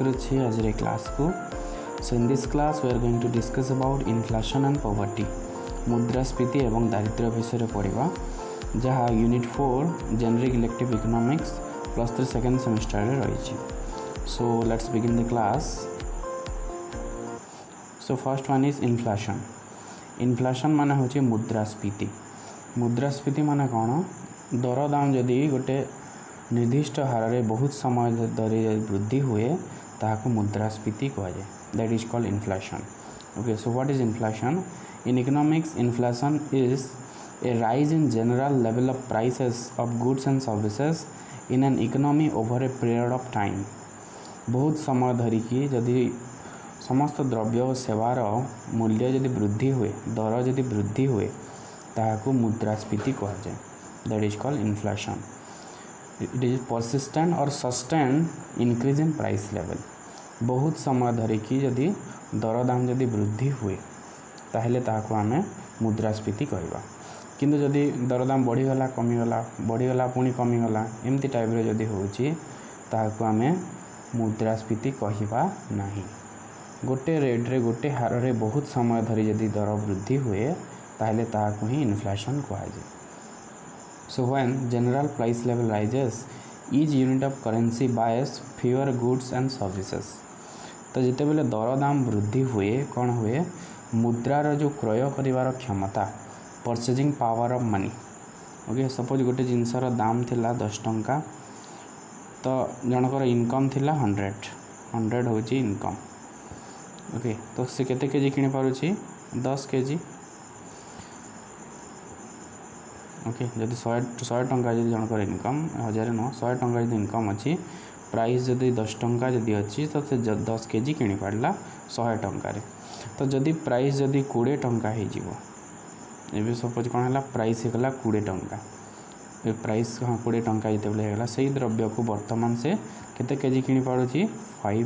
करुच्छी आज क्लास को. So in this class we are going to discuss about inflation and poverty. मुद्रास्फीति एवं दारिद्र्य विषय पढ़ा जहाँ unit 4 generic elective economics +3 second semester रही. So let's begin the class. So first one is inflation. Inflation माने होची मुद्रास्फीति. मुद्रास्फीति माने कौन दरदाम जदि गोटे निर्दिष्ट हार में बहुत समय धरी वृद्धि हुए ताकू मुद्रास्फीति कहुए. That is called inflation. Okay, so what is inflation? In economics inflation is a rise in general level of prices of goods and services in an economy over a period of time. बहुत समय धरिकी जदि समस्त द्रव्य और सेवार मूल्य जदि वृद्धि हुए, दर जदि वृद्धि हुए ताकू मुद्रास्फीति कहुए. That is called inflation. It is persistent और sustain increase in price level. बहुत समय धरिकी जदि दरदाम जदि वृद्धि हुए ताहले ताकू आमे मुद्रास्फीति कहवा. किंतु जदि दरदाम बढ़ीगला कमीगला बढ़ीगला पुणी कमीगला एमती टाइप जदि होची ताकू आमे मुद्रास्फीति कहवा नहीं. गोटे रेट्रे गोटे हार रे बहुत समय धरी जदि दर वृद्धि हुए ताहले ताकू ही inflation कहुए. So when general price level rises, each unit of currency buys fewer goods and services. तो जिते बेले दर दाम वृद्धि हुए कौन हुए मुद्रार जो क्रय करिवार क्षमता purchasing power of money. Okay, suppose गोटे जिनसर दाम थिला 10 टंका तो जनकर इनकम थिला 100 होची इनकम. ओके, तो से केते केजी किनि पारुची 10 केजी. ओके, जदि 100 टंका जदि जनकर इनकम 1000 न 100 टंका जदि इनकम अच्छी प्राइस जदि 10 टंका जदि अच्छी तो से 10 केजी किनि पारला 100 टंकार. तो जदि प्राइस जदि 20 टंका हो एबे सपोज कौन है प्राइस होगा 20 टंका. प्राइस हाँ 20 टंका जिते होगा से द्रव्य को वर्तमान से केते केजी किनि पारुची 5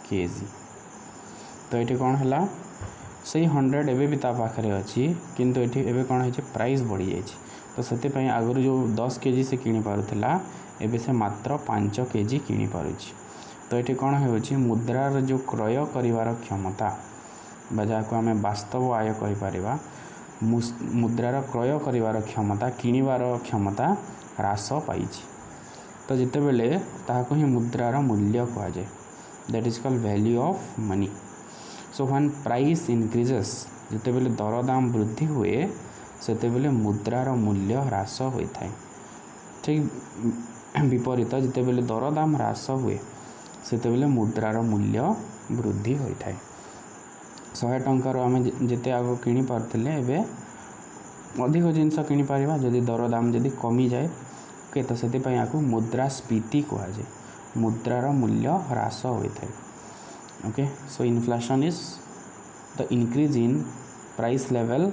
केजी. तो ये कौन है से 100 एवं भी पाखे अच्छी किंतु ये एवं कौन है प्राइस बढ़ी जाए. तो से आगु जो 10 केजी से किणी पारुला एवं से मात्र 5 केजी किणी पारुछि. तो ये कौन हो मुद्रार जो क्रय करिवार क्षमता जहाँ आम वास्तव आय कहीपर मुद्रार क्रय करिवार क्षमता किणवार क्षमता ह्रास पाई. तो जिते बेले ताकू ही मुद्रार मूल्य कहुए. That is called value of money. So when price increases जिते बेले दर दाम वृद्धि हुए सेते बेले मुद्रार मूल्य ह्रास होता है. ठीक विपरीत जिते बेले दर दाम ह्रास हुए सेते बेले मुद्रार मूल्य वृद्धि होता है. 100 टंकार आम जिते आग किणी पारुथिले एबे अधिक जिनस किणी पारिबा जदि दर दाम जदि कमी जाए. ओके, तो से आपको मुद्रास्फीति कहुए. मुद्रार मूल्य ह्रास होता है. Okay, so inflation is the increase in price level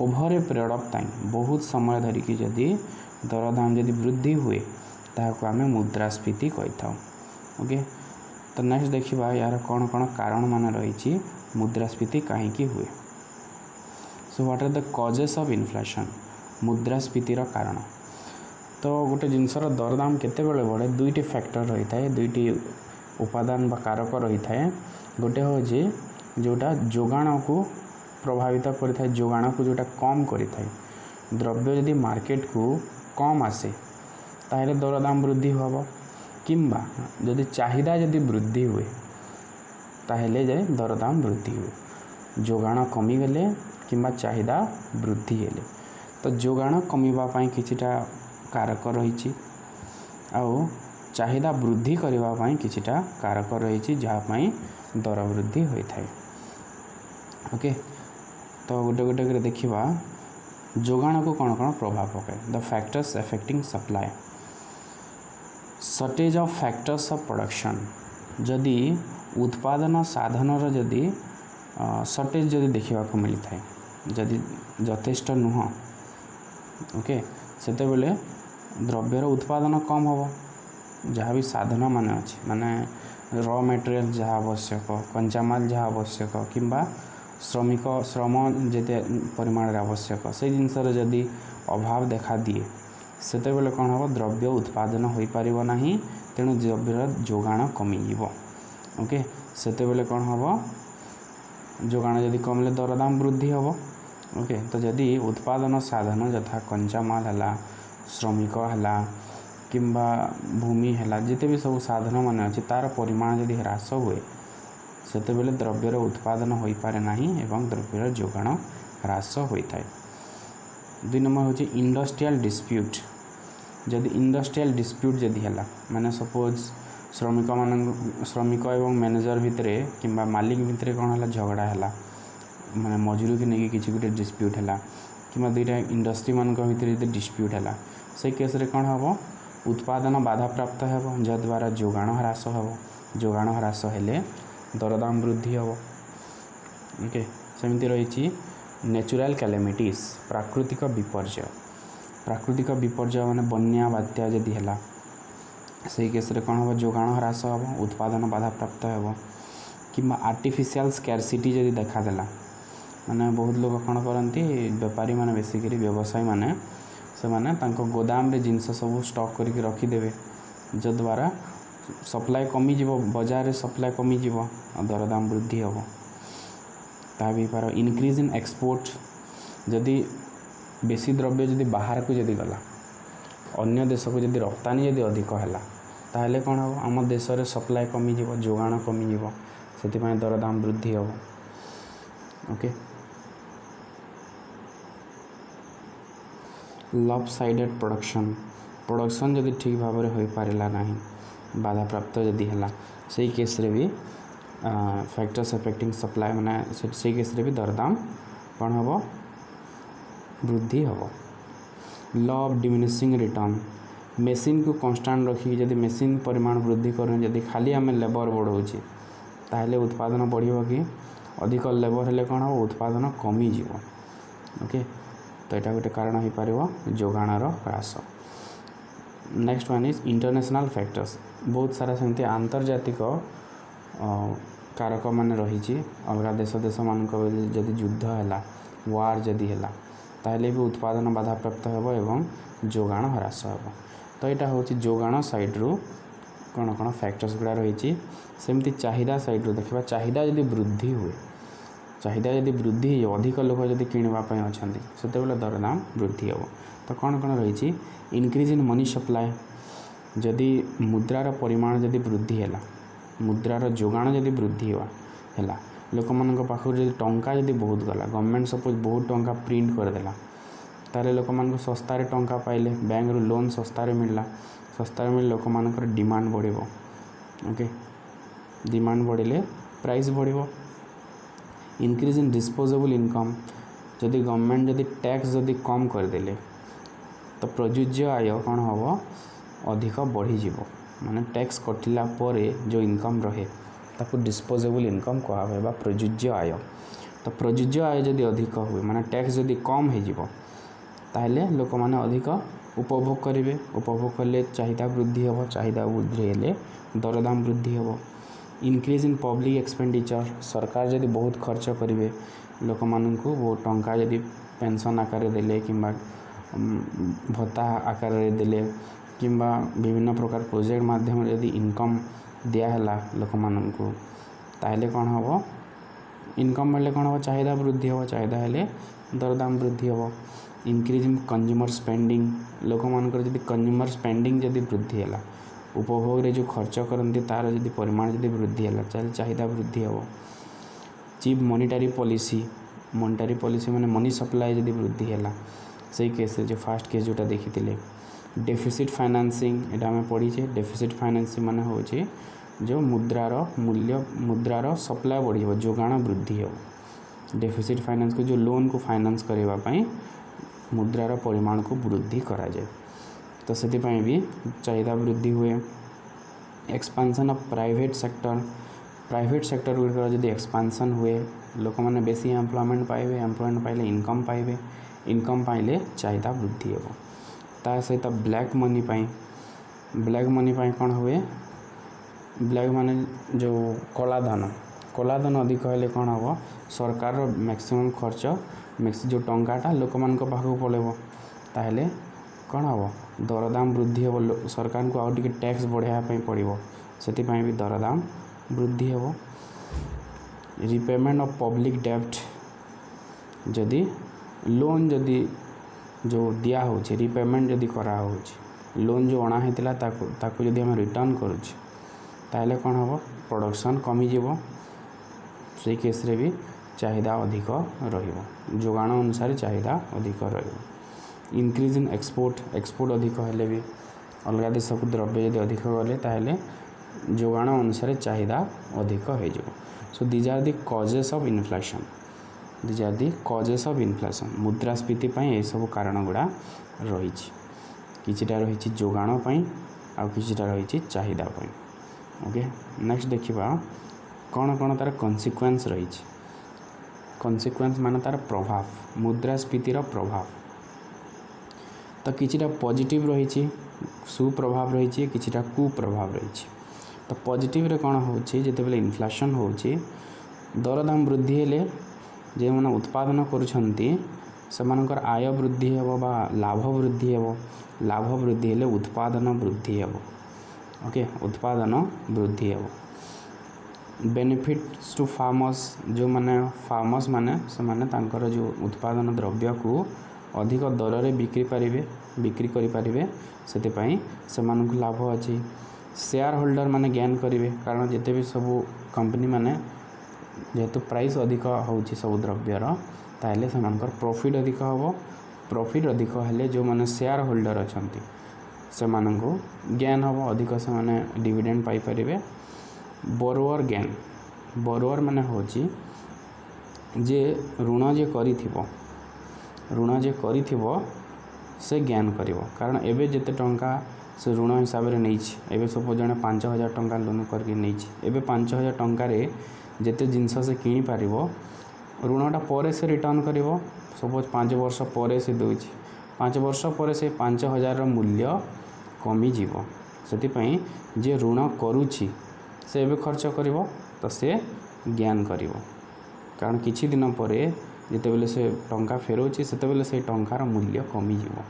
over a period of time. बहुत समय धरिकी जदि दर दाम जदि वृद्धि हुए ताकू आम मुद्रास्फीति कही था. ओके, तो नेक्स्ट देखा यार कौन कौन कारण मान रही मुद्रास्फीति कहीं हुए. So what are the causes of inflation? मुद्रास्फीतिर कारण. तो गोटे जिनसर दर दाम केते बेले बढ़े दुईटी फैक्टर रही है, दुईटी उपादान बा कारक रही है. गोटे हूँ जोटा जोगाण को प्रभावित करता है, जोगाण को जोटा कम करता है. द्रव्य यदि मार्केट को कम आसे ताहले दर दाम वृद्धि हम किंबा जदि चाहिदा जदि वृद्धि हुए ताहले जाए दर दाम वृद्धि हुए. जोगाण कमीगले किंबा चाहिदा वृद्धि हेले तो जोगाण कमीबा किछिटा कारक रही आउ चाहिदा वृद्धि करने किछिटा कारक रही जहाँपाई दर वृद्धि होता है. ओके, तो गोटे गोटे कर देखा जोगाण को कौन कौन प्रभाव पकाए. The factors affecting supply. Shortage of factors of production. जदि उत्पादन साधनर जदि शॉर्टेज जदि देखा मिलता है जदि यथेष्ट नुह. ओके, सेते बेले द्रव्यर उत्पादन कम हम. जहाँ भी साधन मान अच्छे माने रॉ मटेरियल जहाँ आवश्यक कंचामाल जहाँ आवश्यक किंबा श्रम जिते परिमाण आवश्यक से जिनसर जदि अभाव देखा दिए सेते बेले कौन हम द्रव्य उत्पादन हो पारिबो नाही तेणु द्रव्यर जोगाण कमिଯିବ। ओके सेतेबेले कौन हम जोगाण जदि कमले दरदाम वृद्धि हम। ओके तो जदि उत्पादन साधन यथा कंचामाल है श्रमिक है किंबा भूमि है जिते भी सब साधन मान अच्छे तार परिमाण जदि ह्रास हुए सेतेबेले द्रव्यर उत्पादन हो पारे नाही एवं द्रव्यर जोगाण ह्रास होता है। 2 नंबर हूँ इंडस्ट्रियल डिस्प्यूट। जदि इंडस्ट्रियल डिस्प्यूट जदि है माने सपोज श्रमिक एवं मैनेजर भितर किंबा मालिक भितर कौन है झगड़ा है माने मजूरी की नहीं किसी गोटे डिस्प्यूट है कि दुईटा इंडस्ट्री मान भितर डिस्प्यूट है से केस रे कौन हम उत्पादन बाधा प्राप्त हो जद्वारा जोगाण ह्रास हो। जोगाण ह्रास हेले दरदाम वृद्धि हो। ओके सेमती रही नेचुरल कैलेमिटीज प्राकृतिक विपर्य। प्राकृतिक विपर्य माने बन्या बात्या जदि है से केस रे कौन हम जोगाण ह्रास हो उत्पादन बाधा प्राप्त हो कि आर्टिफिशियल स्कैरसिटी जदि देखादेला माने बहुत लोग कौन करती बेपारी माने बेसिकली व्यवसायी माने से माने तांको गोदाम रे जिनस सब स्टॉक करके रखीदेवे जद्वारा सप्लाय कमिज बजार रे सप्लाय कमिज दरदाम वृद्धि हम। ता भी पार इनक्रीज इन एक्सपोर्ट जदि बेसी द्रव्य जदि बाहर को जदि गला अन्य देश को जदि रप्तानी जदि अधिक है ताहले कौन हम आम देश रे सप्लाय कमिज जोगाण कमिज से दरदाम वृद्धि हम। ओके लॉपसाइडेड प्रोडक्शन जदि ठीक भाव में हो पारा ना बाधा प्राप्त जदि है से केस रे भी फैक्टर्स अफेक्टिंग सप्लाई माने से केस रे भी दरदाम कौन हम वृद्धि हम। Law of diminishing return machine को कांस्टेंट रखी जदि मेसीन परिमाण वृद्धि करें जदि खाली आम लेबर बढ़ाऊे ताहले उत्पादन बढ़िया कि अधिक लेबर हेले कौन हम उत्पादन कमिज। ओके तो यहाँ गोटे कारण हो पार जोगाणर ह्रास। Next one is international factors बहुत सारा सेमती आंतर्जातिक कारक मान रही अलग देश मान जदि युद्ध है वार जदि है ताहले भी उत्पादन बाधा प्राप्त हो एवं जोगाण ह्रास हो। तो यहाँ हूँ जोगाण साइड्रु कौन कौन फैक्टर्स गुड़ा रही सेमती चाहिदा साइड्रु देखा चाहिदा जदि वृद्धि हुए चाहिदा जदि वृद्धि अधिक लोक जदि किणवाई अच्छा से दरदाम वृद्धि हम। तो कौन कौन रही इनक्रीज इन मनी सप्लाय जदि मुद्रार परिमाण जदि वृद्धि है मुद्रार जोगाण जदि वृद्धि है लोक मान पाखु जदि टंका जदि बहुत गला गवर्नमेंट सपोज बहुत टंका प्रिंट करदेला ताले लोक मान सस्तार टंका पाइले बैंक रु लोन सस्तार मिलला सस्तार मिले लोक मान डिमांड बढ़। ओके डिमांड बढ़िले प्राइस बढ़। इनक्रीज इन डिस्पोजेबल इनकम जदि गवर्नमेंट जदि टैक्स जदि कम करदेले तो प्रयोज्य आय कौन हम अधिक बढ़ी माने टैक्स कटिला परे जो इनकम रहे ताको डिस्पोजेबल इनकम कहा हुए प्रयोज्य आय। तो प्रयोज्य आय जदि अधिक हुए माने टैक्स जदि कम हो ताहले लोक माने अधिक उपभोग करेंगे उपभोग कले चाहिदा वृद्धि हम चाहिदा वृद्धि हेले दरदाम वृद्धि हम। इनक्रीज इन पब्लिक एक्सपेंडिचर सरकार जदि बहुत खर्च करेंगे लोक मान को बहुत टंका जदि पेंशन आकार देले किंबा भत्ता आकार देले किंबा विभिन्न प्रकार प्रोजेक्ट माध्यम यदि इनकम दियाला लोक मान को ताहले कौन हम इनकम बढ़ले कौन हम चाहिदा वृद्धि हम चाहिदा हेले दरदाम वृद्धि हम। इनक्रीज इन कंज्यूमर स्पेंडिंग लोक मानकर जदि कंज्यूमर स्पेंडिंग जदि वृद्धि है उपभोग रे जो खर्च करते तार जदि परिमाण जदि वृद्धि है चाहिदा वृद्धि हम। चीप मॉनिटरी पॉलिसी माने मनी सप्लाई जदि वृद्धि है से केस जो फास्ट केस जोटा देखी डेफिसिट फाइनेंसिंग एटा आम पढ़ीचे डेफिसिट फाइनेंसिंग माने हो जो मुद्रार मूल्य मुद्रार सप्लाई बढ़ जोगाण वृद्धि हो। डेफिसिट फाइनेंस को जो लोन को फाइनेंस करने मुद्रार परिमाण को वृद्धि करा जाए तो से भी चाहिदा वृद्धि हुए। एक्सपांशन ऑफ प्राइवेट सेक्टर गुड़िक जदि एक्सपांशन हुए लोक मैंने बेसी एम्प्लॉयमेंट पाइबे एम्प्लॉयमेंट पाइले इनकम पाइबे इनकम पाइले चाहिदा वृद्धि हो। ता सहित ब्लैक मनी पाई कौन हुए ब्लैक माने जो कला धन अधिक हेले कौन हम सरकार मैक्सिमम खर्च जो टंकाटा लोक मान पाखक पड़ेब ताहले कौन हम दरदाम वृद्धि हे सरकार को आउ टिके टैक्स बढ़ाइबा पड़ो से भी दरदाम वृद्धि हे रिपेमेंट ऑफ पब्लिक डेब्ट जदि लोन जदि जो दिया हो रिपेमेंट जदि करा हो लोन जो अणा होता ताकू जदि हम रिटर्न करुचे ताहले कौन हम प्रोडक्शन कमी जीवो से केस रे भी चाहिदा अधिक रहिबो जोगाण अनुसार चाहिदा अधिक रहिबो इंक्रीज इन एक्सपोर्ट अधिक हेले भी अलग देश को द्रव्य यदि अधिक गले ताहले जोगाण अनुसार चाहिदा अधिक हो जाए so these are the causes of inflation these are the causes of inflation मुद्रास्फीति ये सब कारण गुड़ा रही किछिटा रही जोगाण आउ किछिटा रही चाहिदा ओके नेक्स्ट देखिबा कौन कौन तार कॉन्सिक्वेंस रही कॉन्सिक्वेंस मान तार प्रभाव मुद्रास्फीतिर प्रभाव तो किछिटा पॉजिटिव रही सुप्रभाव रही किछिटा कुप्रभाव रही तो पॉजिटिव रे कौन हो जितेबाला इन्फ्लेशन हो दरदाम वृद्धि हेले जे माने उत्पादन करुछंती सेमानकर आय वृद्धि हेबो बा लाभ वृद्धि हेबो लाभ वृद्धि हेले उत्पादन वृद्धि हेबो ओके उत्पादन वृद्धि हेबो बेनिफिट्स टू फार्मर्स जो माने फार्मर्स माने से माने तांकर जो उत्पादन द्रव्य को अधिक दर रे बिक्री करि पारिबे सेते पई सेमानकु लाभ अछि शेयर होल्डर माने गेन करिवे कारण जेते भी सब कंपनी माने जेहेतु प्राइस अधिक होउछि सब द्रव्यर ताहले सेमानकर प्रॉफिट अधिक होबो प्रॉफिट अधिक हेले जो माने शेयर होल्डर अछंती सेमानंको गेन होबो अधिक से माने डिविडेंड पाई परिबे बोरोवर गेन बोरोवर माने होछि जे ऋण जे करिथिबो से गेन करिवो कारण एबे जेते टंका से ऋण हिसाब रे नै छि एबे सपोज जने 5000 टंका लोन करके नै छि एबे 5000 टंका रे जेते जिंस से किनी पारिबो ऋणटा परे से रिटर्न करिवो सपोज 5 वर्ष परे से दोछि 5 वर्ष परे से 5000 रो मूल्य कमी जीवो सेति पई जे ऋण करूछि से एबे खर्च करिवो तो से ज्ञान करिवो कारण किछि दिन परे जेतेबेले से टंका फेरोछि सेतेबेले से टंकार मूल्य कमी जीवो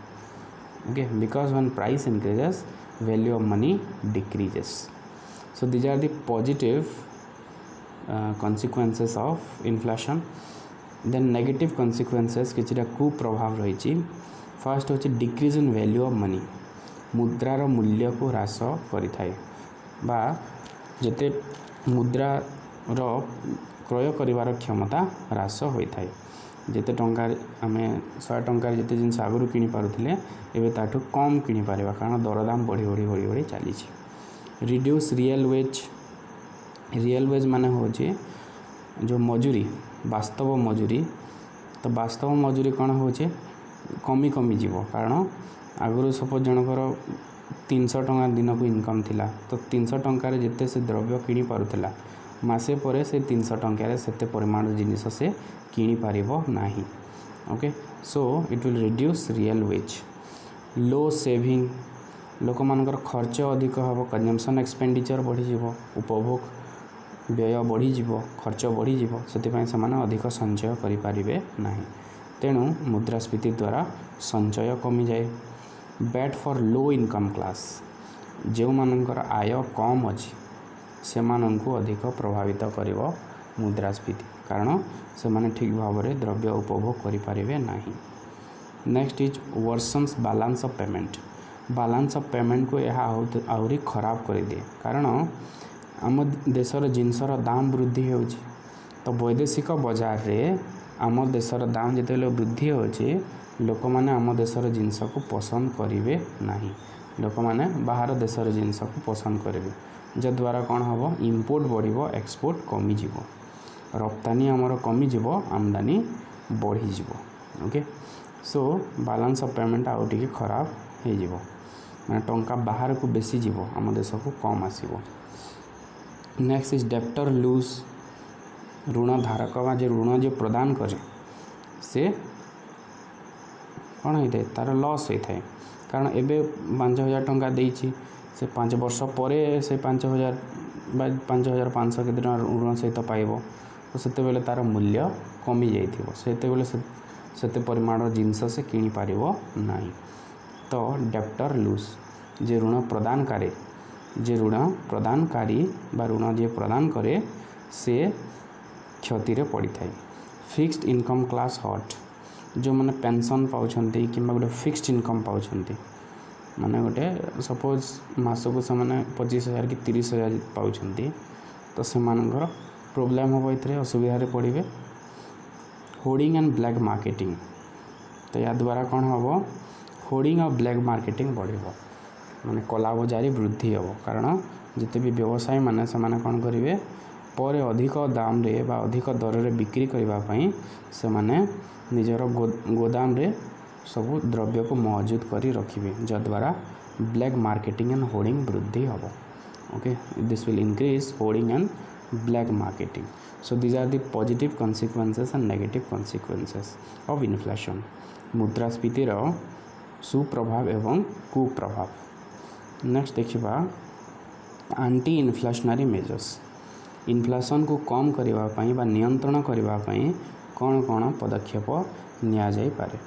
okay because when price increases value of money decreases so these are the positive consequences of inflation then negative consequences किछिटा कुप्रभाव रही फर्स्ट होछि decrease in value of money मुद्रार मूल्य को ह्रास करिथाय बा जेते मुद्रार क्रय करिवार क्षमता ह्रास होइथाय जेते टंका आमे 100 टंका जेते जिंस आगुरु किनि पारुथिले एबे ताठु कम किनि पारिबा कारण दरदाम बढ़ी चली रिड्यूस रियल वेज माने हो जो मजूरी वास्तव मजूरी तो वास्तव मजूरी कौन हो कमी जीव कारण आगुरी सपोज जनकर 300 टंका दिन को इनकम थिला तो 300 टंकार जिते से द्रव्य किनी पारुथिला मासे परे से 300 टंकार सेते परिमाण जिनिस से किनी पारिबो नाही okay so it will reduce real veg low saving लोक मानकर खर्च अधिक हम कंजम्पशन एक्सपेंडिचर बढ़ी जीवो उपभोग व्यय बढ़ी जीवो खर्च बढ़ी जीवो सेतिपय समान अधिक संचय करि पारिबे नाही तेणु मुद्रास्फीति द्वारा संचय कमी जाए bad for low income class जो मानकर आय कम अछि से माननकु अधिक प्रभावित करिवो मुद्रास्फीति कारण से माने ठीक भाव रे द्रव्य उपभोग करि पारिबे नाही next is versions balance of payment को यह आहुरी खराब कर दिए कारण आम देशर जिनसर दाम वृद्धि हो तो वैदेशिक बजार रे आम देशर दाम जिते वृद्धि होची लोक माने आम देशर जिनस को पसंद करेंगे नहीं लोक माने बाहर देशर जिनस को पसंद करेंगे जद्वारा कौन हम इंपोर्ट बढ़ो एक्सपोर्ट कमी जीव रप्तानी आमर कमी जीव आमदानी बढ़ी जीव okay so balance of payment आउ टिके खराब हो जीव माने टंका बाहर को बेसी जीव आम देश को कम आसीबो नेक्स्ट इज डेप्टर लूज ऋण धारक बा जे ऋण जे प्रदान करे से कौन होता है तार लॉस होता है कारण एबे 5000 टंका देइछि से 5 वर्ष पर से 5000 बा 5500 के ऋण सहित पाइब तो सेते बेले तार मूल्य कमी जाइथिबो सेते बेले सेते परिमाण जिनस से किनि पारिबो नाही तो डेप्टर लूज जे ऋण प्रदानकारी बा ऋण जे प्रदान करे से क्षति रे पड़ी थाए। फिक्स्ड इनकम क्लास हट जो मैंने पेंशन पाउछंती किंबा गोटे फिक्स्ड इनकम पाउछंती माने गोटे सपोज मासको से मैंने 25,000 कि 30,000 पाउछंती तो से मानकर प्रोब्लेम हम ये असुविधा पड़े। होर्डिंग एंड ब्लैक मार्केटिंग तो या द्वारा कौन हम होर्डिंग और ब्लैक मार्केटिंग बढ़ माने कला बजारी वृद्धि हम कारण जिते भी व्यवसायी माने से माने कौन करेंगे पर अधिक दाम रे बा अधिक दर रे बिक्री करने से माने निजर गोदाम रे सब द्रव्य को मौजूद करी रखिबे जद्वारा ब्लैक मार्केटिंग एंड होर्डिंग वृद्धि हम। Okay this will increase hoarding and black marketing. So these are the positive consequences and negative consequences of inflation मुद्रास्फीतिर सुप्रभाव एवं कुप्रभाव। नेक्स्ट देखिबा एंटी इन्फ्लेशनरी मेजर्स इन्फ्लेशन को कम करबा पई बा नियंत्रण करबा पई कौन कौन पदक्षेप निया जाई पारे।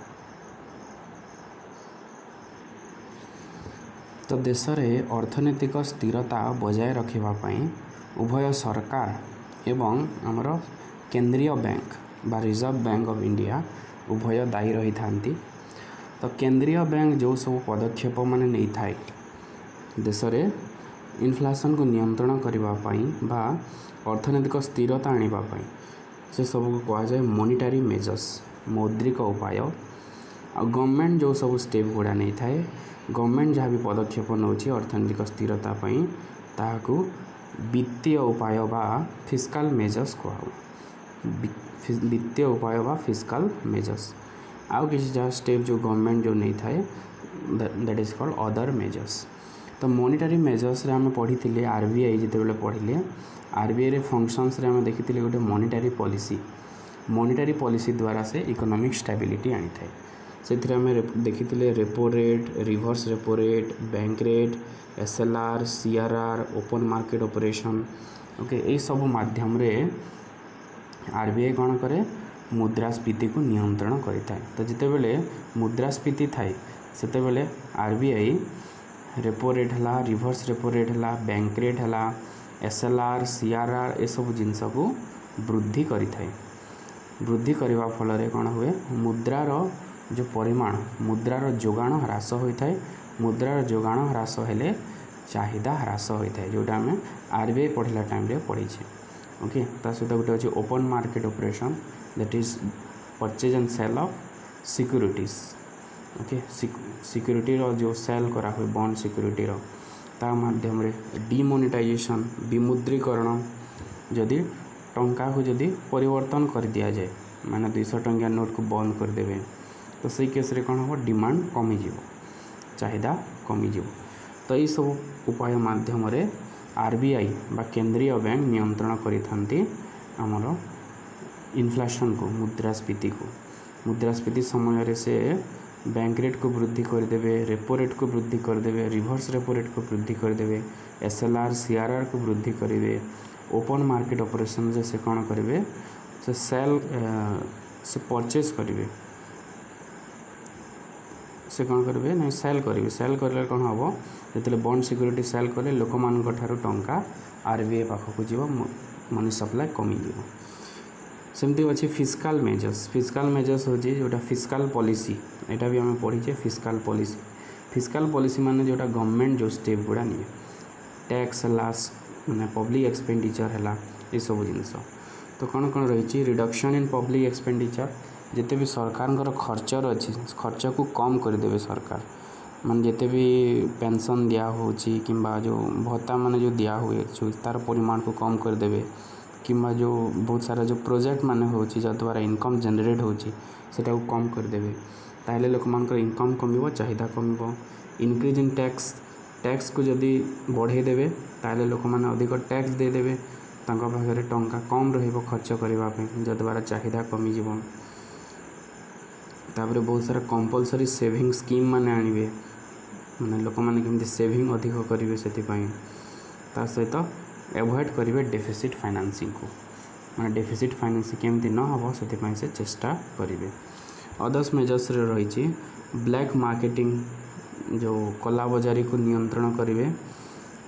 तो देश में अर्थनैतिक स्थिरता बजाय रखिबा पई उभय सरकार एवं आमर केंद्रीय बैंक बा रिजर्व बैंक ऑफ इंडिया उभय दायी रही थांती। तो केंद्रीय बैंक जो सब पदक्षेप माने नहीं थाए देश में इन्फ्लेशन को नियंत्रण करबा पई बा अर्थनैतिक स्थिरता आनिबा पई से सब को कहा जाए मॉनिटरी मेजर्स मौद्रिक उपाय। और गवर्नमेंट जो सब स्टेप गुड़ा नहीं थाए गवर्नमेंट जहाँ भी पदक्षेप नौची अर्थनैतिक स्थिरता पई ताहाकू वित्तीय उपाय बा फिस्काल मेजर्स कहा वित्तीय उपाय बा फिस्काल मेजर्स। आउ किसी जहाँ स्टेप जो गवर्नमेंट जो नहीं थाए that is called other measures. तो मॉनिटरी मेजर्स रे हमें पढ़ी थिले आरबीआई जिते बेले पढ़िले आरबीआई रे फंक्शंस रे हमें देखी गोटे मॉनिटरी पॉलिसी द्वारा से इकोनॉमिक स्टेबिलिटी आनी थाए से हमें देखी repo rate reverse repo rate bank rate SLR CRR open market operation. Okay यही सब माध्यम रे आरबीआई कौन करे मुद्रास्फीति को नियंत्रण करें। तो जिते बेले मुद्रास्फीति थाए सेते बेले आरबीआई रेपो रेट है रिवर्स रेपो रेट है बैंक रेट है एसएलआर सीआरआर ये सब जिनस को वृद्धि करि थाए। वृद्धि करने फल कौन हुए मुद्रार जो परिमाण मुद्रार जोगाण ह्रास होता है। मुद्रार जोगाण ह्रास हेले चाहिदा ह्रास होता है जोटा आम आरबीआई पढ़ला टाइम रे पढ़ी। ओके ता सहित गोटे अच्छे open market operation that is purchase and sale of securities. Okay security जो सेल करा हुए बॉन्ड सिक्यूरिटी ता माध्यम रे डिमोनेटाइजेशन विमुद्रीकरण जदि टंका को जदि परिवर्तन कर दिया जाए माने 200 टंकिया नोट को बंद कर देवे तो सही केस रे कौन हम डिमांड कमी जीव चाहिदा कमी जीव। तो ये सब उपाय माध्यम रे आरबीआई बा केंद्रीय बैंक नियंत्रण करिथांती हमरो इन्फ्लेशन को मुद्रास्फीति समय रे से बैंक रेट को वृद्धि करदेवे रेपो रेट को वृद्धि करदेवे रिवर्स रेपो रेट को वृद्धि करदेवे एसएलआर सीआरआर को वृद्धि करेंगे ओपन मार्केट ऑपरेशन से कौन करेंगे से सेल से परचेज करेंगे से कौन करेंगे नहीं सेल करेंगे सेल कर कौन हम जो बॉन्ड सिक्यूरिटी सेल कले लोक मान टंका आरबीआई पाखक जीव मनी सप्लाई कमी जीव। सेमती अच्छी फिस्काल मेजर्स हो जोटा फिस्काल पॉलिसी यहाँ भी आम पढ़ीचे फिस्काल पॉलिसी माने जोटा गवर्नमेंट जो स्टेप गुड़ा निए टैक्स लास माने पब्लिक एक्सपेंडिचर है ये सब जिनस। तो कौन कौन रही रिडक्शन इन पब्लिक एक्सपेंडिचर जिते भी सरकार खर्च अच्छी खर्च को कम करदे सरकार मान जिते भी पेंशन दिया होची किंबा जो भत्ता माने जो दिया हुए तार परिमाण को कम करदे किंबा जो बहुत सारा जो प्रोजेक्ट माने होची जद्वारा इनकम जनरेट होची सेटा को कम करदेवे ताहले लोक मानकर इनकम कमिबो चाहिदा कमिबो। इनक्रीज इन टैक्स को जदि बढ़े देवे ताहले लोक माने अधिक टैक्स दे देवे तांका पाखरे टंका कम रहिबो खर्च करबा पे जद्वारा चाहिदा कमी जीवो। तापर बहुत सारा कंपलसरी सेविंग स्कीम माने आनिबे माने लोक माने केमति सेविंग अधिक करिवे सेति पई ता सहित एवॉइड करेंगे डेफिसिट फाइनेंसिंग को माने डेफिसिट फाइनेंसिंग केमती न हो से चेष्टा करेंगे। अदर्स मेजर्स रही ब्लैक मार्केटिंग जो कला बजारी को नियंत्रण करेंगे।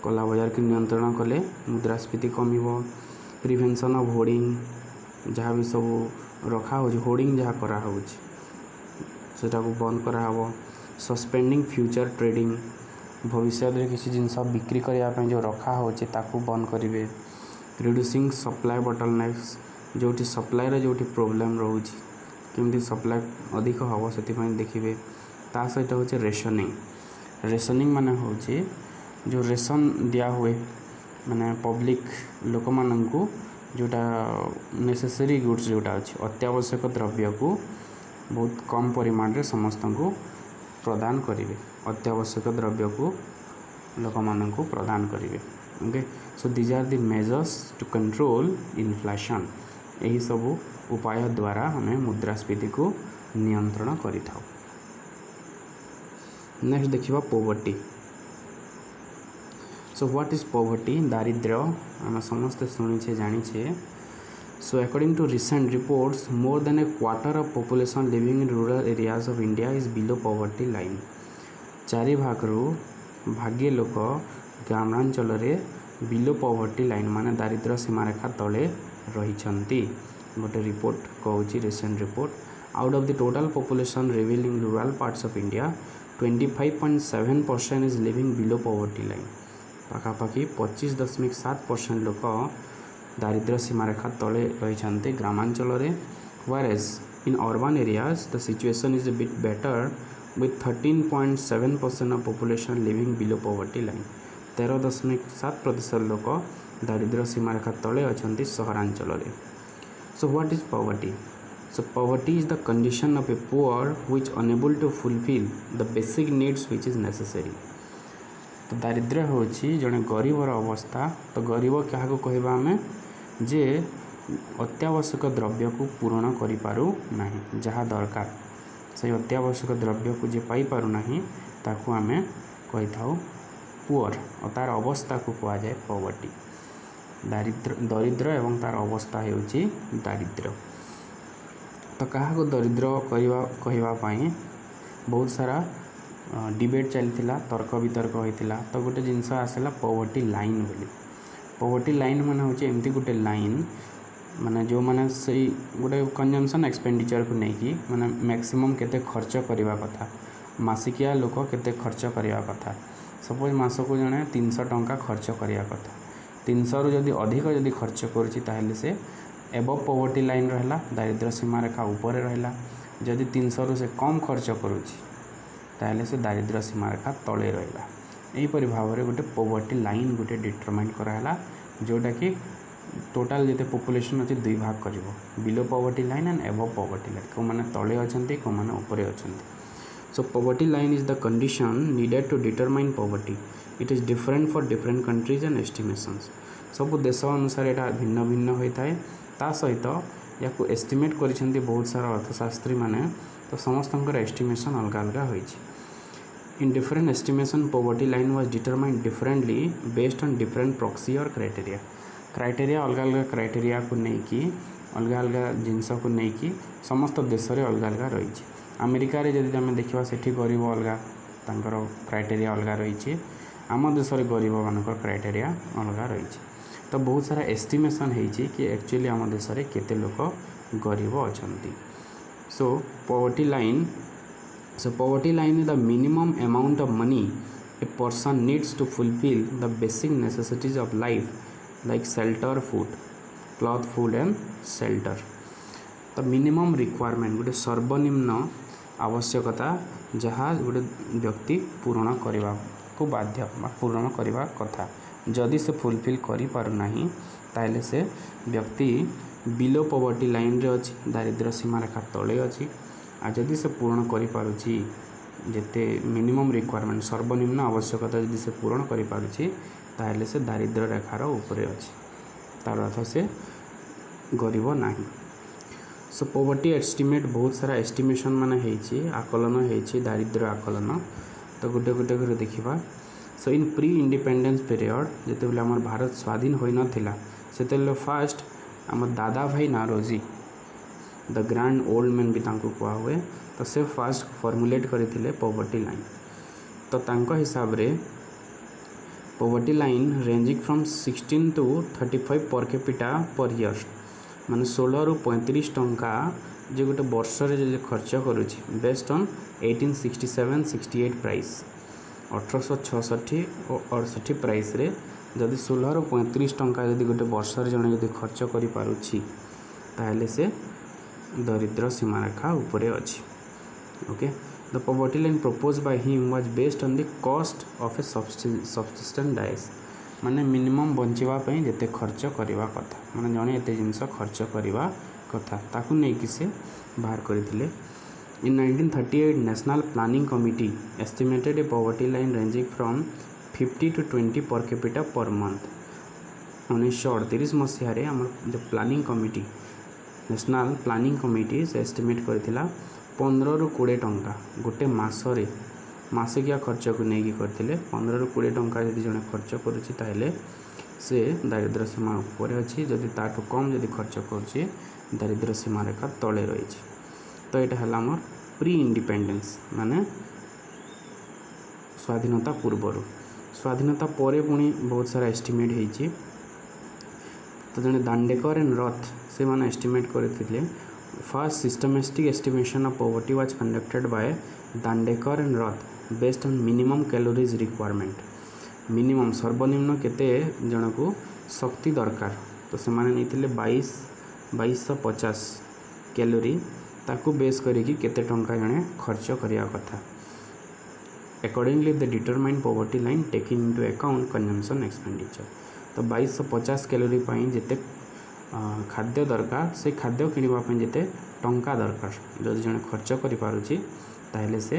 कला बजार को नियंत्रण कले मुद्रास्फीति कमिबो। प्रिवेंशन ऑफ होर्डिंग जहाँ भी सब रखा हो होर्डिंग जहाँ करा हो सेटा को बंद करा हबो। सस्पेंडिंग फ्यूचर ट्रेडिंग भविष्य में किसी जिनस बिक्री करने जो रखा हो ताकू बंद करेंगे। रिड्यूसिंग सप्लाई बॉटलनेक्स जोटी सप्लाई रे जोटी प्रॉब्लम रोच केमती सप्लाई अधिक हम से देखिए। ता सहित होचे रेशनिंग। रेशनिंग माने होचे जो रेशन दिया हुए माने पब्लिक लोक माननकु जोटा नेसेसरी गुड्स जोटा अच्छे अत्यावश्यक द्रव्य को बहुत कम परिमाण रे समस्त को प्रदान करेंगे। अत्यावश्यक द्रव्य को लोक माननकु प्रदान करेंगे। Okay so these are the measures to control inflation. यही सब उपाय द्वारा हमें मुद्रास्फीति को नियंत्रण करि थाउ। नेक्स्ट देखिबा poverty. So what is poverty दारिद्र्य आम समस्त शुणीचे जानीचे। So according to recent reports more than a quarter of population living in rural areas of India is below poverty line. 4 भागरू भाग्य लोक ग्रामांचल बिलो पॉवर्टी लाइन माने दारिद्र्य सीमारेखा तले रही। गोटे रिपोर्ट कहूँ recent report out of the total population revealing rural parts of India 25.7% is living below poverty line. पाखापाखि 25.7% लोक दारिद्र्य सीमारेखा तले रही ग्रामांचल। Whereas in urban areas the situation is a bit better with 13.7% of population living below poverty line. 13.7% लोक दारिद्र्य सीमारेखा तले अच्छा सहरांचल। So what is poverty? So poverty is the condition of a poor which enable to fulfil the basic needs which is necessary. तो दारिद्र्य होची जड़े गरीबर अवस्था। तो गरीब क्या कहवा आम जे अत्यावश्यक द्रव्य को पूरण करिपारु नाही जहाँ दरकार से अत्यावश्यक द्रव्य को जे पाई पारु नाही ताकू आमे कहि थाउ पुअर और तार अवस्था को कहा जाए पॉवर्टी। दरिद्र एवं तार अवस्था हेउची दारिद्र्य। तो क्या दरिद्र कहवा पाई बहुत सारा डिबेट चलता तर्क वितर्क होता। तो गोटे जिनस आसला पॉवर्टी लाइन बोली। पॉवर्टी लाइन माने होचे एमती गोटे लाइन माने जो माने से गोटे कंजम्पशन एक्सपेंडिचर को लेकिन माने मैक्सिमम केते खर्च करवा कथा मासिकिया लोक केते खर्च करवा कथा। सपोज मास को जड़े 300 टंका खर्च करवा कथा 300 रु जदि अधिक जदि खर्च करुच्ची ताहले से एबव पॉवर्टी लाइन रहला दारिद्र्य सीमारेखा ऊपर रहला। जदि 300 रु से कम खर्च करुच्ची ताहले से दारिद्र्य सीमारेखा तले रहला। यहीपरि भाव में गोटे पॉवर्टी लाइन गोटे डिटरमाइन कराला जोटा कि टोटाल जिते पॉपुलेशन अच्छे 2 भाग कर below poverty line and above poverty line कौ मैंने तले अच्छा कौ मैंने ऊपर अच्छा। So poverty line is the condition needed to determine poverty. It is different for different countries and estimations. सब देश अनुसार यहाँ भिन्न भिन्न होता है। ता सहित या एस्टिमेट कर बहुत सारा अर्थशास्त्री माने तो समस्त एस्टिमेशन अलग अलग हो। In different estimation, poverty line was determined differently based on different proxy और criteria. क्राइटेरिया अलग अलग क्राइटेरिया को लेकिन अलग अलग जिनस को लेकिन समस्त देश में अलग अलग रही। अमेरिका रे जदि आम देखा सेठी गरीब अलग तांकर क्राइटेरिया अलग रही। आम देश में गरीब मान क्राइटेरिया अलग रही। तो बहुत सारा एस्टिमेशन है कि एक्चुअली आम देश में केते लोक गरीब अच्छा। So poverty line So poverty line is the minimum amount of money a person needs to fulfill the basic necessities of life like shelter, food, cloth, food and shelter. The minimum requirement गोटे सर्वनिम्न आवश्यकता जहाँ गोटे व्यक्ति पूर्ण करने को बाध्य पूर्ण करने कथा। जदि से फुलफिल करि पारु नाही ताहले से व्यक्ति बिलो पॉवर्टी लाइन रे अछि दारिद्र्य सीमारेखा तले अछि। आ जदि से पूर्ण करिपारुछि जेते मिनिमम रिक्वायरमेंट सर्वनिम्न आवश्यकता जदि से पूर्ण करिपारुछि ताहले से दारिद्र्य रेखार ऊपर अछि तार अर्थ से गरीब नाही। सो पॉवर्टी एस्टिमेट बहुत सारा एस्टिमेशन माने हेछि आकलन हेछि दारिद्र्य आकलन। तो गोटे गोटे कर देखिबा। सो इन प्री इंडिपेंडेंस पीरियड जेते बेले हमर भारत स्वाधीन होई नथिला सेते फास्ट हमर Dadabhai Naoroji the grand old man भी कहा हुए। तो से फास्ट फॉर्मुलेट करते पॉवर्टी लाइन। तो तांको हिसाब रे poverty line ranging from 16 to 35 per capita per year माने 16 रु 35 टंका जे गोटे वर्ष रे खर्च करुछि बेस्ड ऑन 1867-68 प्राइस 1866 और 68 प्राइस रे जदि 16 रु 35 टंका जदि गोटे वर्ष रे जने जदि खर्च करि पारुछि ताहले से दरिद्र सीमारेखा उपरे अछि। Okay the poverty line propose by him was based on the cost of a subsistent diet माने मिनिमम बंचिबा पई जते खर्च करबा कथा माने जने एते जिंस खर्च करबा कथा ताकू नै कि से बाहर करथिले। इन 1938 national planning committee estimated A poverty line ranging from 50 to 20 per capita per month 1938 मसीह रे हमर जो planning committee national planning committee से एस्टिमेट करथिला 15 रु 20 टंका गोटे मासरे मासिकिया खर्च को नहीं करते 15 रु 20 टंका जदि जने खर्च करुच्ची ताहले से दारिद्र्य सीमा ऊपर अच्छी जदि ताठू कम जदि खर्च करुच्ची दारिद्र्य सीमा रेखा तले रही। तो यहाँ है आमर प्री इंडिपेंडेंस माने स्वाधीनता पूर्वर स्वाधीनता पर पुणी बहुत सारा एस्टिमेट होती। तो जने दांडेकर एंड रथ से माने एस्टिमेट करते first systematic estimation of poverty was conducted by Dandekar and Rath based on minimum calories requirement minimum सर्वनिम्न केते जन को शक्ति दरकार तो से माने नहीं 2250 कैलोरी ताकू बेस करिकी केते टंका जने खर्च करिया कथा। Accordingly the determine poverty line taking into account consumption expenditure तो 2250 कैलोरी पाई जेते खाद्य दरकार से खाद्य किनिबा पई जेते टंका दरकार जदि जने खर्च करि पारुची ताहले से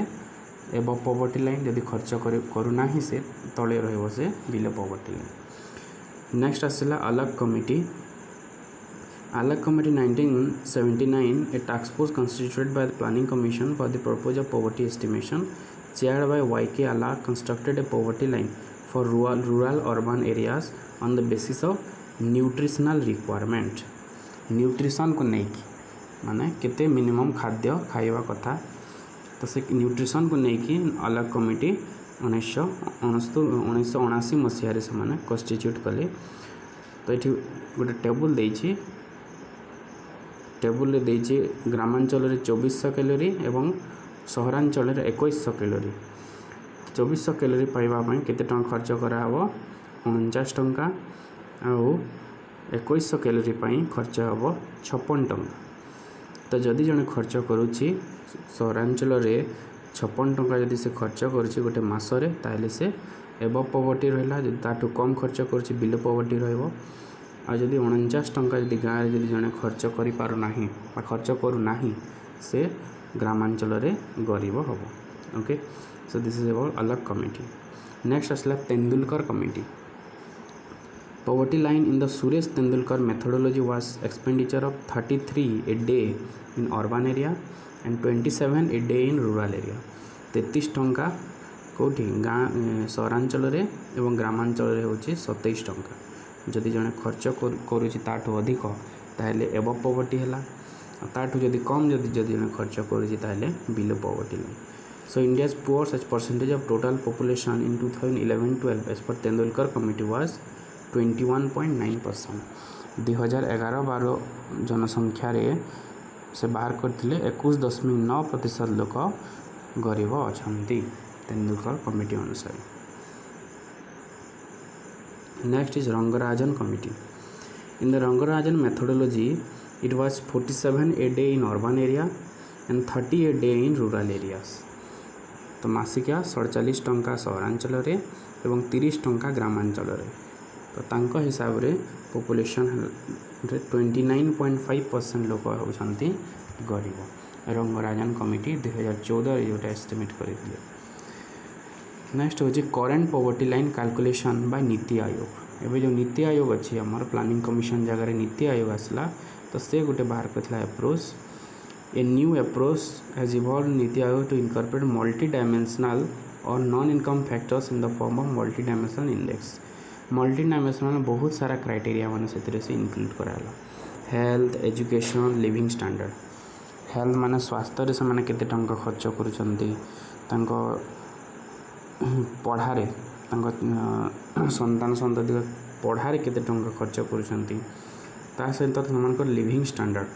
एब पॉवर्टी लाइन जदि खर्च करूना ही से तले रहिबो से बिलो पॉवर्टी लाइन। नेक्स्ट आसला अलग committee 1979 a task force constituted by the planning commission for the purpose of poverty estimation chaired by YK Alak constructed a poverty line for rural urban areas on the basis of nutritional requirement nutrition को नहीं माने केते minimum खाद्य खाइबा कथा तो से nutrition को नहीं अलग कमिटी 1979 मसीह से माने कन्स्टिट्यूट कले। तो ये गोटे टेबुल देछि टेबुल रे देछि ग्रामांचल रे 2400 कैलोरी एवं सहरांचल रे 2100 कैलोरी 2400 कैलोरी पाइबा पई केते टंका खर्च करा हबो 49 टंका आउ 2100 कैलोरी पाई खर्च हबो 56 टंका। तो जदि जने खर्च करुच्ची सहरांचल रे 56 टंका जदि से खर्च करुच्ची गोटे मासरे ताहले से एबव पॉवर्टी रहिला जदि ताठू कम खर्च करुच्ची बिलो पॉवर्टी रहइबो आ जदि 49 टंका जदि गाँव रे जदि जने खर्च करि पारु नाही बा खर्च करू नाही से ग्रामांचल रे गरीब हबो। Okay so this is about अलग कमिटी। नेक्स्ट आसला Tendulkar committee Poverty line in the Suresh Tendulkar methodology was expenditure of 33 a day in urban area and 27 a day in rural area 33 टंका कौटी गाँ सहरांचल एवं ग्रामांचल होची 27 टंका जदि जने खर्च करुची ताठू अधिक ताहले एबव पॉवर्टी हैला ताठू जदि कम जदि जने खर्च करुची ताहले below poverty line. So India's poor as percentage of total population in 2011-12 as per Tendulkar committee was 21.9%। 2011-12 जनसंख्या रे से बाहर करथिले 21.9% लोक गरीब अछंती तेंदुलकर कमिटी अनुसार। Next is Rangarajan committee. In the Rangarajan methodology it was 47 a day in urban area and 30 a day in rural areas। तो मासिकिया 47 टंका सहरांचल रे एवं 30 टंका ग्रामांचल रे। तो तांको हिसाब रे पॉपुलेशन रे 29.5% लोक होछंती गरीब। रंगराजन कमिटी 2014 जोटा एस्टिमेट करथिले। नेक्स्ट होची current poverty line calculation bye NITI Aayog. एबे जो नीति आयोग अछि हमर प्लानिंग कमिशन जगह रे नीति आयोग आसला तो से गोटे बाहर करथला approach. A new approach has evolved NITI Aayog to incorporate multi-dimensional और non-income factors in the form of multi-dimensional index। multi-dimensional बहुत सारा क्राइटेरिया माने से इंक्लूड कराला। Health, education, living standard. Health माने स्वास्थ्य रे से माने केते टंका खर्च करूछंती तांको पढ़ारे संतान संतति पढ़ारे केते टंका खर्च करुछंती ता सहित सेमानकर लिविंग स्टैंडर्ड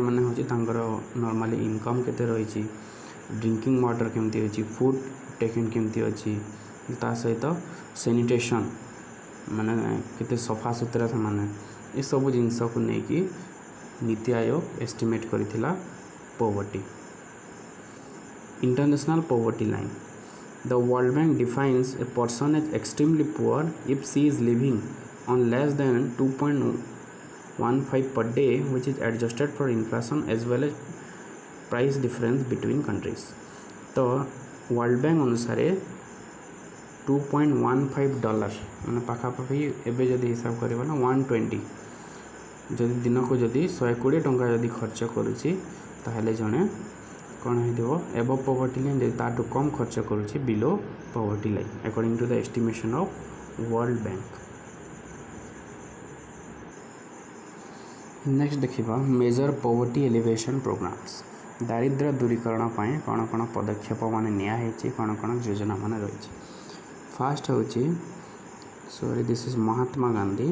माने होची तांकर नॉर्मली इनकम केते रहिची ड्रिंकिंग वाटर केमती अछि फूड टेकिंग केमती अछि ता सहित सैनिटेशन माने केते सफा सुतरा से माने ए सब जिंस को नै कि नीति आयोग एस्टिमेट करिथिला poverty international poverty line the world bank defines a person as extremely poor if she is living on less than 2.15 per day which is adjusted for inflation as well as price difference between countries तो world bank अनुसार $2.15 मैंने पाखापाखि एवं जदि हिसाब करवा ना 120 जदि दिन को जदि 120 टंका जदि खर्च करुच्ची ताहले जड़े कौन हो एबव पॉवर्टी लाइन जदि ताठू कम खर्च करुच्ची below poverty line according to the estimation of world bank. Next देखिबा मेजर पॉवर्टी एलिवेशन प्रोग्राम्स दारिद्र्य दूरीकरण पाए कौन कौन पदक्षेप माने निया हेची कौन कौन योजना माने रही। फास्ट होची sorry this is Mahatma Gandhi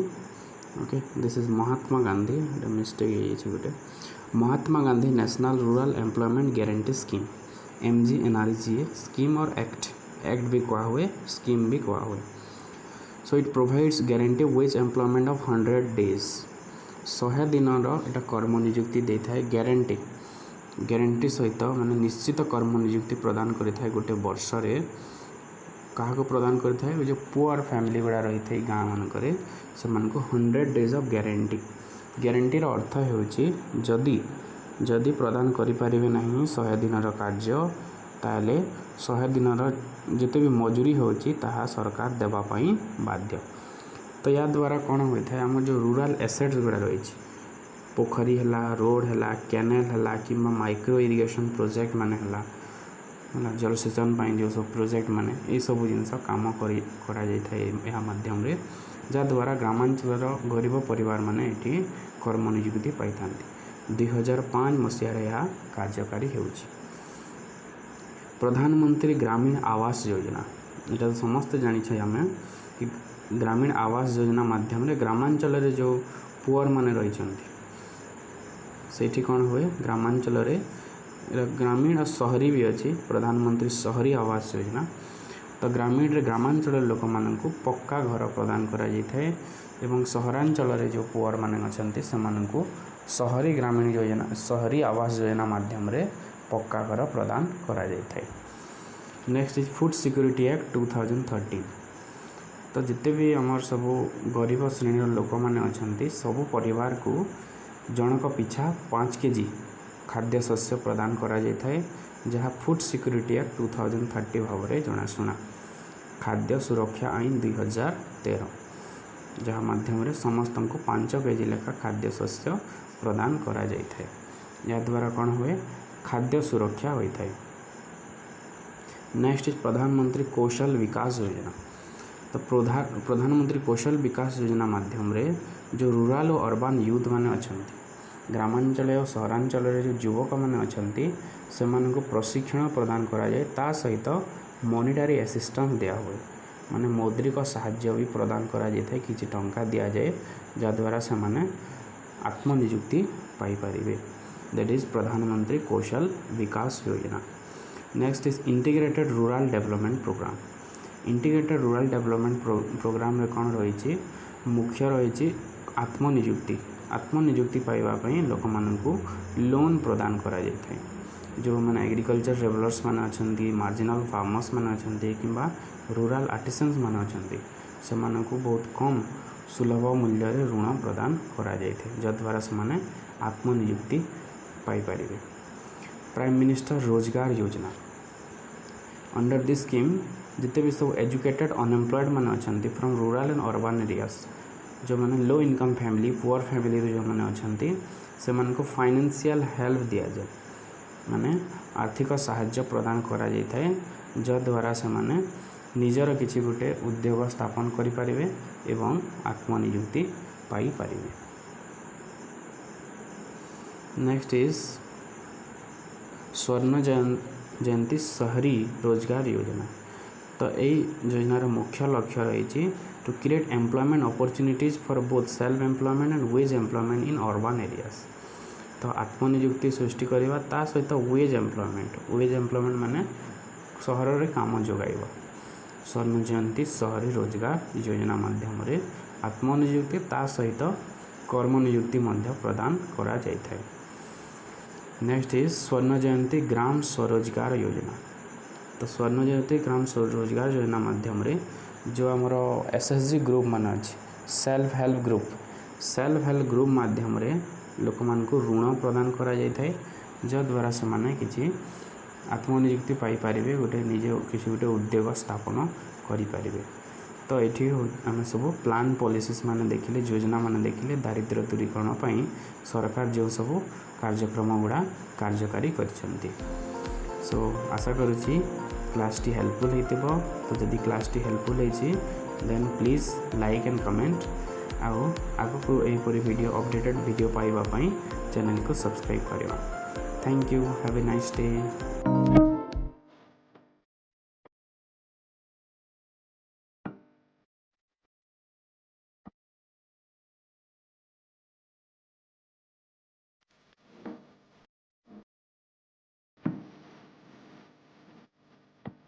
okay this is Mahatma Gandhi mistake है गोटे Mahatma Gandhi national rural employment guarantee scheme MGNRGA scheme और एक्ट भी कहा हुए स्कीम भी कहा हुए। So it provides guarantee wage employment of 100 days 100 दिन एटा कर्म नियुक्ति दे था गारंटी सहित माने निश्चित कर्म नियुक्ति प्रदान करें गोटे वर्ष रे क्या प्रदान करें जो पुअर फैमिली गुड़ा रही थे गाँ मानक से 100 days ऑफ गारंटीर अर्थ हो जदि प्रदान करें ना 100 दिन कार्य ताले 100 दिन जिते भी मजूरी होची ताहा सरकार देवाई बाध्य। तो या द्वारा कौन होता है आम जो रूरल एसेट्स गुड़ा रही पोखरी है रोड है कैनेल है कि माइक्रो इरिगेशन प्रोजेक्ट माने है जलसेचन जो सब प्रोजेक्ट माने ये सब जिनस काम करा माध्यम रे जद्वारा ग्रामांचल गरीब परिवार माने ये कर्म नियुक्ति पाई था 2005 मसीह यह कार्यकारी होउछि। प्रधानमंत्री ग्रामीण आवास योजना ये तो समस्त जानी आम कि ग्रामीण आवास योजना माध्यम ग्रामांचल रे जो पुअर माने रही सेठी कौन हुए ग्रामांचल रे ग्रामीण और शहरी भी अच्छी प्रधानमंत्री शहरी आवास योजना तो ग्रामीण रे ग्रामांचल लोक मानू पक्का घर प्रदान करा जाए एवं सहरांचल रे जो पुअर माने अछंती से मानू शहरी ग्रामीण योजना शहरी आवास योजना माध्यम रे पक्का घर प्रदान करा जाए। Next is food security act 2013 तो जिते भी आमर सब गरीब श्रेणी लोक मैंने अच्छा सबू परिवार को जनक पिछा 5 kg खाद्य शस्य प्रदान करा जाए जहाँ फूड सिक्योरिटी एक्ट 2030 भाव में जनाशुना खाद्य सुरक्षा आईन 2013 जहाँ माध्यम समस्त को 5 kg लेखा खाद्य शस्य प्रदान करा जाए या द्वारा कौन हुए खाद्य सुरक्षा होता है। नेक्स्ट इज प्रधानमंत्री कौशल विकास योजना तो प्रधानमंत्री कौशल विकास योजना माध्यम रे जो रूरल और अर्बन यूथ माने अछंती ग्रामांचल और सहरांचल जो युवक माने अछंती से मानको प्रशिक्षण प्रदान करा जाए ता सहित मॉनिटरी असिस्टेंस दिया हुए माने मौद्रिक साहाय्य भी प्रदान करा जाए किछि टंका दिया जाए जद्वारा से माने आत्मनियुक्ति पाई परिबे दैट इज प्रधानमंत्री Kaushal Vikas Yojana. Next is integrated rural development programme integrated rural development programme रे कौन रही मुख्य रही आत्मनियुक्ति पाइबापी लोक मानू लोन प्रदान करा जाए जो मैंने एग्रीकल्चर लेबरर्स मैंने अच्छा मार्जिनाल फार्मर्स मैंने अच्छा कि रूरल आर्टिसंस मैंने अच्छा से बहुत कम सुलभ मूल्य ऋण प्रदान करा जाए जद्वारा से माने आत्मनियुक्ति पाई परिबे। प्राइम मिनिस्टर रोजगार योजना अंडर दिस स्कीम जिते भी सब एजुकेटेड अनएम्प्लॉयड मैंने अच्छा from rural and urban areas जो मैंने low income family poor family जो मैंने अच्छा से मानको फाइनेंशियल हेल्प दिया जाए माने आर्थिक साहाय्य प्रदान करा जाए जद्वारा से माने निजर किसी गोटे उद्योग स्थापन करें एवं आत्मनियुक्ति पाई परिबे। जयंती शहरी रोजगार योजना। तो यही योजनार मुख्य लक्ष्य रही to create employment opportunities for both self employment and wage employment in urban areas. तो आत्मनियुक्ति सृष्टि करवा ता सहित वेज एम्प्लॉयमेंट माने सहर रे काम जोगाइबा। स्वर्ण जयंती शहरी रोजगार योजना माध्यम रे आत्मनियुक्ति ता सहित कर्म नियुक्ति मध्य प्रदान करा जायथाय। नेक्स्ट इज स्वर्ण जयंती ग्राम स्वरोजगार योजना। तो स्वर्ण जयंती ग्राम स्वरोजगार योजना माध्यम रे जो आमर एसएचजी ग्रुप मान अच्छे सेल्फ हेल्प ग्रुप माध्यम रे लोक मान को ऋण प्रदान करा जायथाय जद्वारा से माने किछि आत्मनियुक्ति पाई पारिबे गोटे निजे किसी गोटे उद्योग स्थापन करि पारिबे। तो ये आम सब प्लान पॉलिसीज माने देखिले योजना माने देखिले दारिद्र्य दूरीकरण पई सरकार जो सब कार्यक्रम गुड़ा कार्यकारी करछंती। सो आशा करुच्ची क्लास टी हेल्पफुल होइतिबो। तो जदि क्लास टी हेल्पफुल होइछि then please like and comment आउ आगको एहिपरि वीडियो अपडेटेड वीडियो पाइबा पई चैनल को सब्सक्राइब करिवा। Thank you, have a nice day.